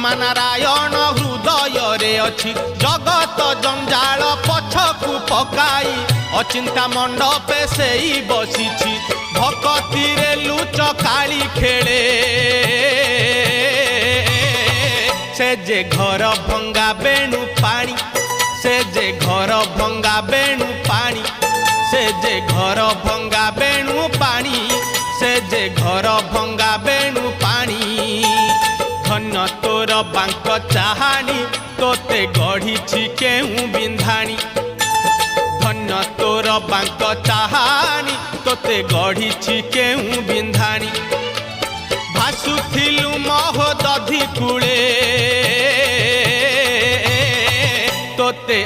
आत्मा नारायण हृदय रे अछि जगत जंजाल पछकु पकाई अचिंता मंडपे सेई बसिछि भक्ति रे लुच काली खेले से जे घर भंगा बेणु पानी से जे घर भंगा बेणु पानी से जे घर भंगा बेणु पानी से जे घर भंगा बेणु पानी धन्य तोर बांक चाहानी तोते गढ़ी केहू बिंधाणी धन्य तोर बांक चाहानी तोते गढ़ी केहू बिंधाणी भासुथिलु महोदधि कूले तोते